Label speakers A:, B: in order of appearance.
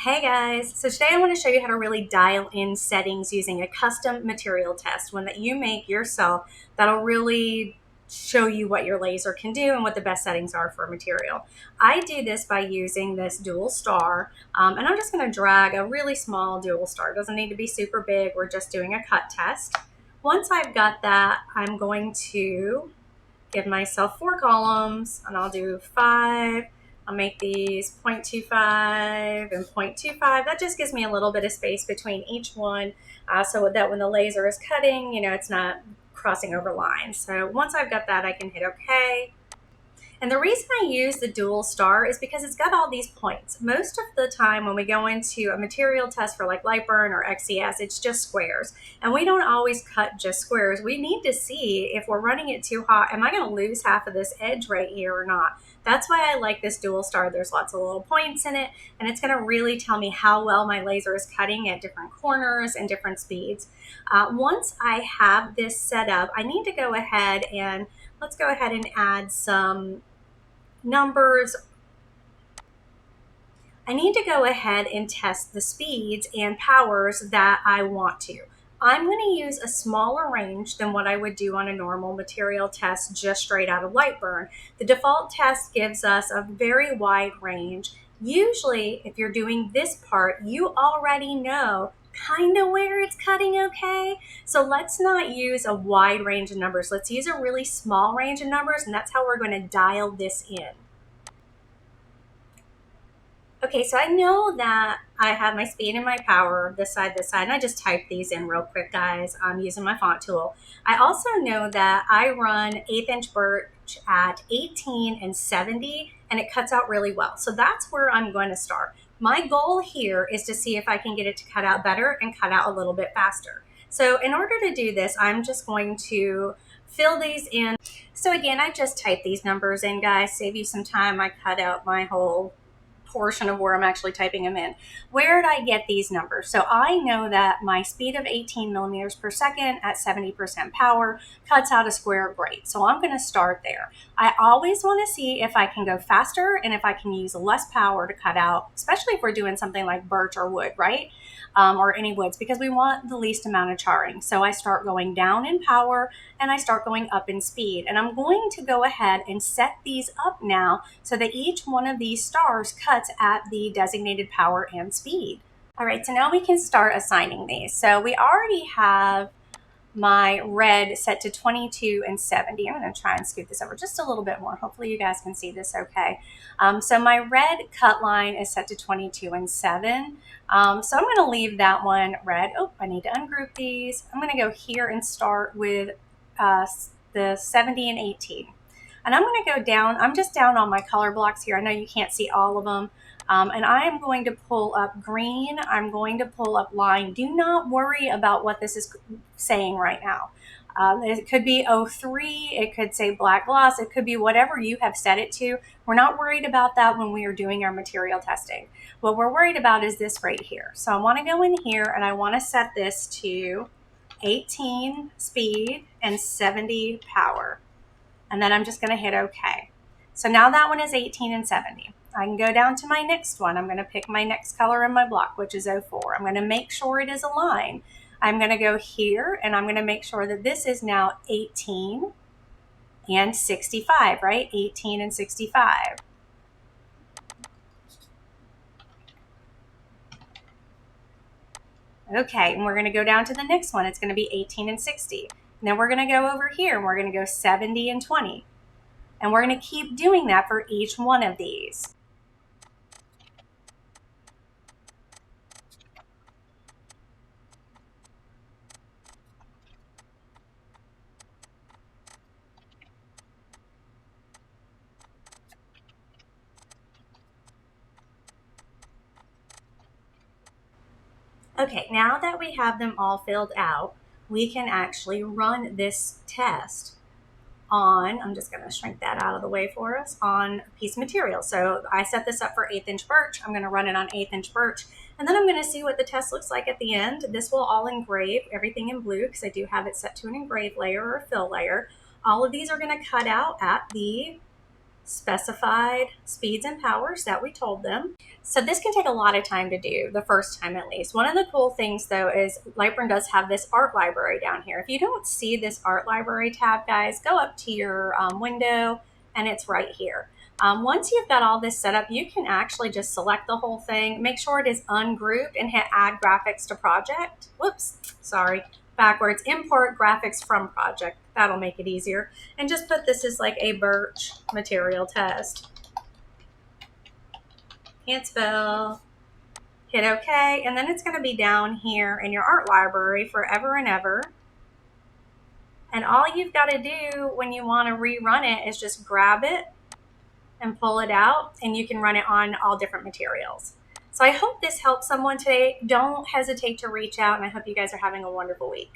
A: Hey guys, so today I want to show you how to really dial in settings using a custom material test, one that you make yourself that'll really show you what your laser can do and what the best settings are for a material. I do this by using this dual star, and I'm just going to drag a really small dual star. It doesn't need to be super big, we're just doing a cut test. Once I've got that, I'm going to give myself 4 columns, and I'll do 5. I'll make these 0.25 and 0.25. That just gives me a little bit of space between each one so that when the laser is cutting, it's not crossing over lines. So once I've got that, I can hit OK. And the reason I use the dual star is because it's got all these points. Most of the time when we go into a material test for like Lightburn or XCS, it's just squares. And we don't always cut just squares. We need to see if we're running it too hot, am I going to lose half of this edge right here or not? That's why I like this dual star. There's lots of little points in it, and it's going to really tell me how well my laser is cutting at different corners and different speeds. Once I have this set up, I need to go ahead and let's go ahead and add some numbers. I need to go ahead and test the speeds and powers that I want to. I'm going to use a smaller range than what I would do on a normal material test just straight out of Lightburn. The default test gives us a very wide range. Usually, if you're doing this part, you already know kind of where it's cutting okay. So let's not use a wide range of numbers. Let's use a really small range of numbers, and that's how we're going to dial this in. Okay, so I know that I have my speed and my power, this side, and I just typed these in real quick, guys. I'm using my font tool. I also know that I run 1/8 inch birch at 18 and 70, and it cuts out really well. So that's where I'm going to start. My goal here is to see if I can get it to cut out better and cut out a little bit faster. So in order to do this, I'm just going to fill these in. So again, I just typed these numbers in, guys. Save you some time. I cut out my whole portion of where I'm actually typing them in. Where did I get these numbers? So I know that my speed of 18 millimeters per second at 70% power cuts out a square great. So I'm going to start there. I always want to see if I can go faster and if I can use less power to cut out, especially if we're doing something like birch or wood, right? Or any woods, because we want the least amount of charring. So I start going down in power and I start going up in speed. And I'm going to go ahead and set these up now so that each one of these stars cuts at the designated power and speed. All right, so now we can start assigning these. So we already have my red set to 22 and 70. I'm going to try and scoot this over just a little bit more. Hopefully you guys can see this okay. So my red cut line is set to 22 and 7. So I'm going to leave that one red. Oh, I need to ungroup these. I'm going to go here and start with the 70 and 18. And I'm going to go down. I'm just down on my color blocks here. I know you can't see all of them. And I am going to pull up green. I'm going to pull up line. Do not worry about what this is saying right now. It could be 03, it could say black gloss, it could be whatever you have set it to. We're not worried about that when we are doing our material testing. What we're worried about is this right here. So I want to go in here and I want to set this to 18 speed and 70 power. And then I'm just going to hit OK. So now that one is 18 and 70. I can go down to my next one. I'm going to pick my next color in my block, which is 04. I'm going to make sure it is a line. I'm going to go here and I'm going to make sure that this is now 18 and 65, right? 18 and 65. Okay, and we're going to go down to the next one. It's going to be 18 and 60. And then we're going to go over here and we're going to go 70 and 20. And we're going to keep doing that for each one of these. Okay, now that we have them all filled out, we can actually run this test on, I'm just going to shrink that out of the way for us, on a piece of material. So I set this up for 1/8 inch birch. I'm going to run it on 1/8 inch birch, and then I'm going to see what the test looks like at the end. This will all engrave, everything in blue, because I do have it set to an engrave layer or a fill layer. All of these are going to cut out at the specified speeds and powers that we told them. So this can take a lot of time to do, the first time at least. One of the cool things though is Lightburn does have this art library down here. If you don't see this art library tab, guys, go up to your window and it's right here. Once you've got all this set up, you can actually just select the whole thing, make sure it is ungrouped, and hit add graphics to project. Whoops, sorry, backwards. Import graphics from project. That'll make it easier. And just put this as like a birch material test. Can't spell. Hit OK, and then it's going to be down here in your art library forever and ever. And all you've got to do when you want to rerun it is just grab it and pull it out, and you can run it on all different materials. So I hope this helps someone today. Don't hesitate to reach out, and I hope you guys are having a wonderful week.